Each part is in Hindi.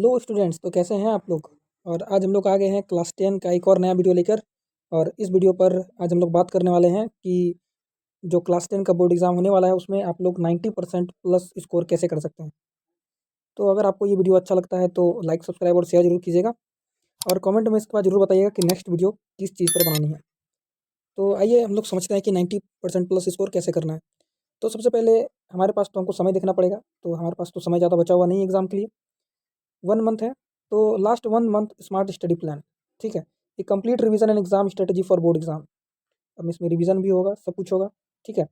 हेलो स्टूडेंट्स, तो कैसे हैं आप लोग। और आज हम लोग आ गए हैं क्लास 10 का एक और नया वीडियो लेकर। और इस वीडियो पर आज हम लोग बात करने वाले हैं कि जो क्लास 10 का बोर्ड एग्ज़ाम होने वाला है उसमें आप लोग 90% प्लस स्कोर कैसे कर सकते हैं। तो अगर आपको ये वीडियो अच्छा लगता है तो लाइक, सब्सक्राइब और शेयर जरूर कीजिएगा। और कमेंट में इसके बाद जरूर बताइएगा कि नेक्स्ट वीडियो किस चीज़ पर बनानी है। तो आइए हम लोग समझते हैं कि 90% प्लस स्कोर कैसे करना है। तो सबसे पहले हमारे पास तो हमको समय देखना पड़ेगा। तो हमारे पास तो समय ज़्यादा बचा हुआ नहीं है एग्ज़ाम के लिए, 1 मंथ है। तो last 1 month smart study plan, ठीक है। ये complete revision and exam strategy for board exam. अब इसमें रिवीजन भी होगा, सब कुछ होगा, ठीक है।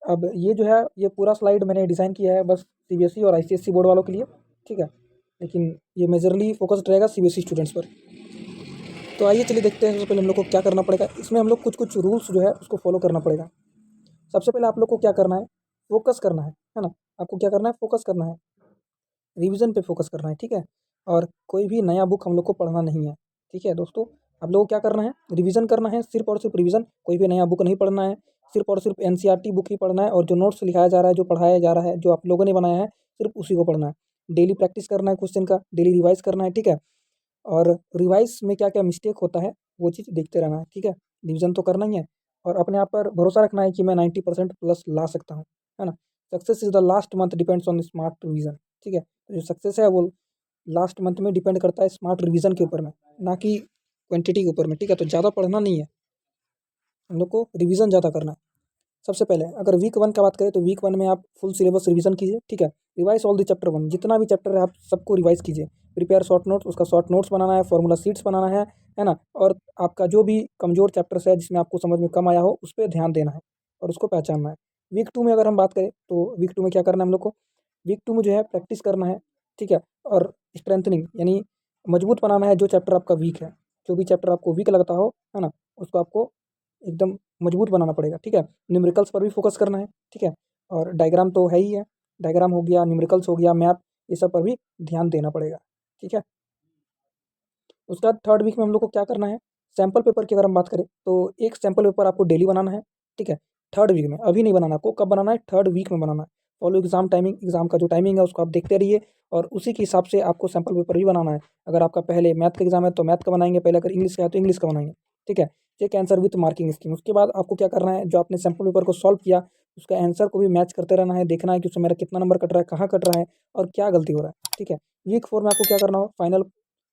अब ये जो है, ये पूरा स्लाइड मैंने डिज़ाइन किया है बस सीबीएसई और आईसीएसई बोर्ड वालों के लिए, ठीक है। लेकिन ये मेजरली फोकस्ड रहेगा सीबीएसई स्टूडेंट्स पर। तो आइए चलिए देखते हैं सबसे पहले हम लोग को क्या करना पड़ेगा। इसमें हम लोग कुछ कुछ रूल्स जो है उसको फॉलो करना पड़ेगा। सबसे पहले आप लोग को क्या करना है, फोकस करना है ना। आपको क्या करना है, फोकस करना है, रिवीजन पे फोकस करना है, ठीक है। और कोई भी नया बुक हम लोग को पढ़ना नहीं है, ठीक है दोस्तों। आप लोगों को क्या करना है, रिवीजन करना है, सिर्फ और सिर्फ रिवीजन। कोई भी नया बुक नहीं पढ़ना है, सिर्फ और सिर्फ एनसीईआरटी बुक ही पढ़ना है। और जो नोट्स लिखाया जा रहा है, जो पढ़ाया जा रहा है, जो आप लोगों ने बनाया है, सिर्फ उसी को पढ़ना है। डेली प्रैक्टिस करना है क्वेश्चन का, डेली रिवाइज करना है, ठीक है। और रिवाइज में क्या क्या मिस्टेक होता है वो चीज़ देखते रहना है, ठीक है। रिवीजन तो करना ही है और अपने आप पर भरोसा रखना है कि मैं 90% प्लस ला सकता हूँ, है ना। Success is the last month depends on smart revision, ठीक है। तो जो सक्सेस है वो लास्ट मंथ में डिपेंड करता है स्मार्ट रिवीजन के ऊपर में, ना कि क्वांटिटी के ऊपर में, ठीक है। तो ज़्यादा पढ़ना नहीं है, हम लोग को रिवीजन ज़्यादा करना है। सबसे पहले अगर वीक 1 का बात करें तो वीक 1 में आप फुल सिलेबस रिवीजन कीजिए, ठीक है। रिवाइज ऑल द चैप्टर 1, जितना भी चैप्टर है आप सबको रिवाइज कीजिए। प्रिपेयर शॉर्ट नोट्स, उसका शॉर्ट नोट्स बनाना है, फॉर्मूला शीट्स बनाना है ना। और आपका जो भी कमज़ोर चैप्टर्स है जिसमें आपको समझ में कम आया हो उस पर ध्यान देना है और उसको पहचानना है। वीक 2 में अगर हम बात करें तो वीक 2 में क्या करना है हम लोग को, वीक 2 में जो है प्रैक्टिस करना है, ठीक है। और स्ट्रेंथनिंग यानी मजबूत बनाना है जो चैप्टर आपका वीक है। जो भी चैप्टर आपको वीक लगता हो, है ना, उसको आपको एकदम मजबूत बनाना पड़ेगा, ठीक है। न्यूमेरिकल्स पर भी फोकस करना है, ठीक है। और डायग्राम तो है ही है, डायग्राम हो गया, न्यूमेरिकल्स हो गया, मैप, ये सब पर भी ध्यान देना पड़ेगा, ठीक है। उसके बाद थर्ड वीक में हम लोग को क्या करना है, सैम्पल पेपर की अगर हम बात करें तो एक सैम्पल पेपर आपको डेली बनाना है, ठीक है। थर्ड वीक में, अभी नहीं बनाना आपको, कब बनाना है, थर्ड वीक में बनाना है। फॉलो एग्जाम टाइमिंग, एग्जाम का जो टाइमिंग है उसको आप देखते रहिए और उसी के हिसाब से आपको सैम्पल पेपर भी बनाना है। अगर आपका पहले मैथ का एग्जाम है तो मैथ का बनाएंगे पहले, अगर इंग्लिश का है तो इंग्लिश का बनाएंगे, ठीक है। Check answer with marking scheme. उसके बाद आपको क्या करना है, जो आपने सैम्पल पेपर को सॉल्व किया उसका आंसर को भी मैच करते रहना है, देखना है कि उसमें मेरा कितना नंबर कट रहा है, कहाँ कट रहा है और क्या गलती हो रहा है, ठीक है। वीक 4 में आपको क्या करना हो, फाइनल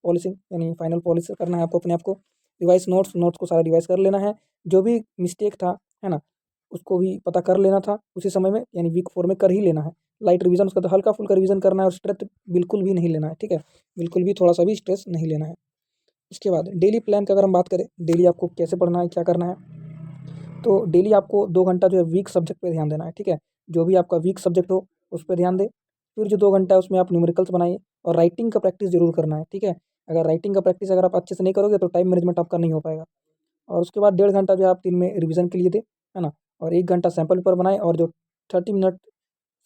पॉलिशिंग यानी फाइनल पॉलिश करना है आपको अपने आप को। रिवाइज नोट्स को सारा रिवाइज कर लेना है, जो भी मिस्टेक था, है ना, उसको भी पता कर लेना था उसी समय में, यानी वीक 4 में कर ही लेना है। लाइट रिवीजन, उसका तो हल्का फुल्का रिवीजन करना है और स्ट्रेस बिल्कुल भी नहीं लेना है, ठीक है। बिल्कुल भी थोड़ा सा भी स्ट्रेस नहीं लेना है। उसके बाद डेली प्लान की अगर हम बात करें, डेली आपको कैसे पढ़ना है, क्या करना है, तो डेली आपको 2 घंटा जो है वीक सब्जेक्ट पे ध्यान देना है, ठीक है। जो भी आपका वीक सब्जेक्ट हो उस पर ध्यान दे। फिर जो 2 घंटा है उसमें आप न्यूमेरिकल्स बनाइए और राइटिंग का प्रैक्टिस जरूर करना है, ठीक है। अगर राइटिंग का प्रैक्टिस अगर आप अच्छे से नहीं करोगे तो टाइम मैनेजमेंट आपका नहीं हो पाएगा। और उसके बाद 1.5 घंटा जो है आप दिन में रिवीजन के लिए दें, है ना। और 1 घंटा सैम्पल पेपर बनाएं और जो 30 मिनट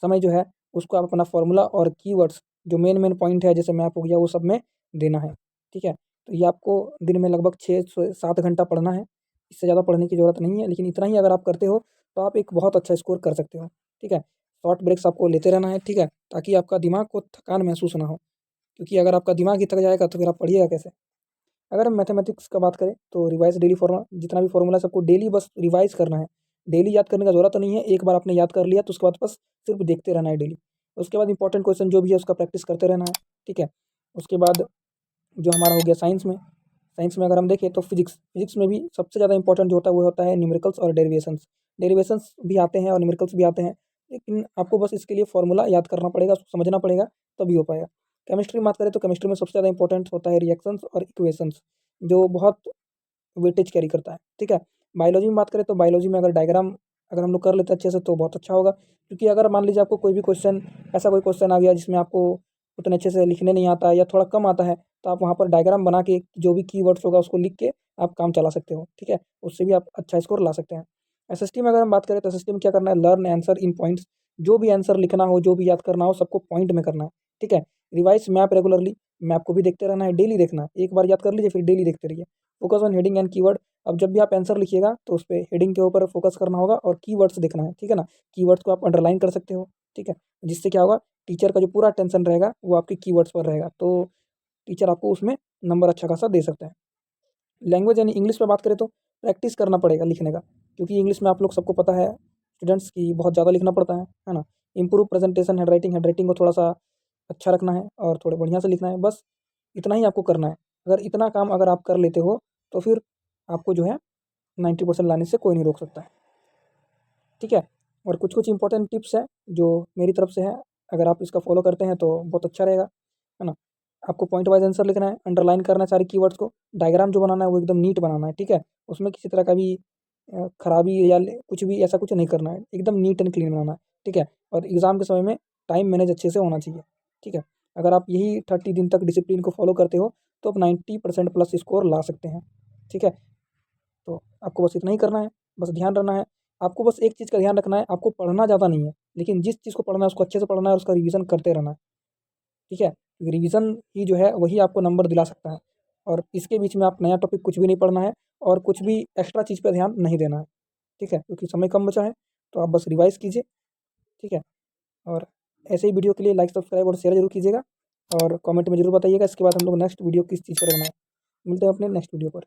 समय जो है उसको आप अपना फॉर्मूला और कीवर्ड्स, जो मेन मेन पॉइंट है जैसे मैप हो गया, वो सब में देना है, ठीक है। तो ये आपको दिन में लगभग 6 से 7 घंटा पढ़ना है। इससे ज़्यादा पढ़ने की ज़रूरत नहीं है, लेकिन इतना ही अगर आप करते हो तो आप एक बहुत अच्छा स्कोर कर सकते हो, ठीक है। शॉर्ट ब्रेक्स आपको लेते रहना है, ठीक है, ताकि आपका दिमाग को थकान महसूस ना हो। क्योंकि अगर आपका दिमाग ही थक जाएगा तो फिर आप पढ़िएगा कैसे। अगर हम मैथमेटिक्स का बात करें तो रिवाइज डेली फॉर्मूला, जितना भी फॉर्मूला सबको डेली बस रिवाइज करना है। डेली याद करने का ज़रूरत नहीं है, एक बार आपने याद कर लिया तो उसके बाद बस सिर्फ देखते रहना है डेली। उसके बाद इंपॉर्टेंट क्वेश्चन जो भी है उसका प्रैक्टिस करते रहना है, ठीक है। उसके बाद जो हमारा हो गया साइंस में, साइंस में अगर हम देखें तो फिजिक्स में भी सबसे ज़्यादा इंपॉर्टेंट जो होता है वो होता है न्यूमेरिकल्स और डेरिवेशंस। डेरिवेशंस भी आते हैं और न्यूमेरिकल्स भी आते हैं, लेकिन आपको बस इसके लिए फॉर्मूला याद करना पड़ेगा, उसको समझना पड़ेगा, तभी हो पाएगा। केमिस्ट्री में बात करें तो केमिस्ट्री में सबसे ज़्यादा इंपॉर्टेंट होता है रिएक्शंस और इक्वेशंस, जो बहुत वेटेज कैरी करता है, ठीक है। बायोलॉजी में बात करें तो बायोलॉजी में अगर डायग्राम अगर हम लोग कर लेते हैं अच्छे से तो बहुत अच्छा होगा। क्योंकि अगर मान लीजिए आपको कोई भी क्वेश्चन, ऐसा कोई क्वेश्चन आ गया जिसमें आपको उतने अच्छे से लिखने नहीं आता है या थोड़ा कम आता है, तो आप वहाँ पर डायग्राम बना के जो भी कीवर्ड्स होगा उसको लिख के आप काम चला सकते हो, ठीक है। उससे भी आप अच्छा स्कोर ला सकते हैं। एसएसटी में अगर हम बात करें तो एसएसटी में क्या करना है, लर्न आंसर इन पॉइंट्स। जो भी आंसर लिखना हो, जो भी याद करना हो, सबको पॉइंट में करना है, ठीक है। रिवाइज मैप रेगुलरली, मैप को भी देखते रहना है, डेली देखना है, एक बार याद कर लीजिए फिर डेली देखते रहिए। Focus on heading and keyword, अब जब भी आप आंसर लिखिएगा तो उस पे हेडिंग के ऊपर फोकस करना होगा और कीवर्ड्स देखना है, ठीक है ना। कीवर्ड्स को आप अंडरलाइन कर सकते हो, ठीक है। जिससे क्या होगा, टीचर का जो पूरा अटेंशन रहेगा वो आपके कीवर्ड्स पर रहेगा, तो टीचर आपको उसमें नंबर अच्छा खासा दे सकता है। लैंग्वेज यानी इंग्लिश में बात करें तो प्रैक्टिस करना पड़ेगा लिखने का, क्योंकि इंग्लिश में आप लोग सबको पता है स्टूडेंट्स की बहुत ज़्यादा लिखना पड़ता है ना। इम्प्रूव प्रेजेंटेशन, हैंड राइटिंग को थोड़ा सा अच्छा रखना है और थोड़े बढ़िया से लिखना है, बस इतना ही आपको करना है। अगर इतना काम अगर आप कर लेते हो तो फिर आपको जो है 90% लाने से कोई नहीं रोक सकता है, ठीक है। और कुछ कुछ इंपॉर्टेंट टिप्स है जो मेरी तरफ से है, अगर आप इसका फॉलो करते हैं तो बहुत अच्छा रहेगा, है ना। आपको पॉइंट वाइज आंसर लिखना है, अंडरलाइन करना है सारे कीवर्ड्स को, डायग्राम जो बनाना है वो एकदम नीट बनाना है, ठीक है। उसमें किसी तरह का भी खराबी या कुछ भी ऐसा कुछ नहीं करना है, एकदम नीट एंड क्लीन बनाना है, ठीक है। और एग्ज़ाम के समय में टाइम मैनेज अच्छे से होना चाहिए, ठीक है। अगर आप यही 30 दिन तक डिसिप्लिन को फॉलो करते हो तो आप 90% प्लस स्कोर ला सकते हैं, ठीक है। तो आपको बस इतना ही करना है, बस ध्यान रखना है। आपको बस एक चीज़ का ध्यान रखना है, आपको पढ़ना ज़्यादा नहीं है, लेकिन जिस चीज़ को पढ़ना है उसको अच्छे से पढ़ना है और उसका रिवीजन करते रहना है, ठीक है। क्योंकि रिवीजन ही जो है वही आपको नंबर दिला सकता है, और इसके बीच में आप नया टॉपिक कुछ भी नहीं पढ़ना है और कुछ भी एक्स्ट्रा चीज़ पे ध्यान नहीं देना है, ठीक है। क्योंकि समय कम बचा है, तो आप बस रिवाइज़ कीजिए, ठीक है। और ऐसे ही वीडियो के लिए लाइक, सब्सक्राइब और शेयर ज़रूर कीजिएगा, और कमेंट में ज़रूर बताइएगा इसके बाद हम लोग नेक्स्ट वीडियो किस चीज़ पर बनाएँ। मिलते हैं अपने नेक्स्ट वीडियो पर।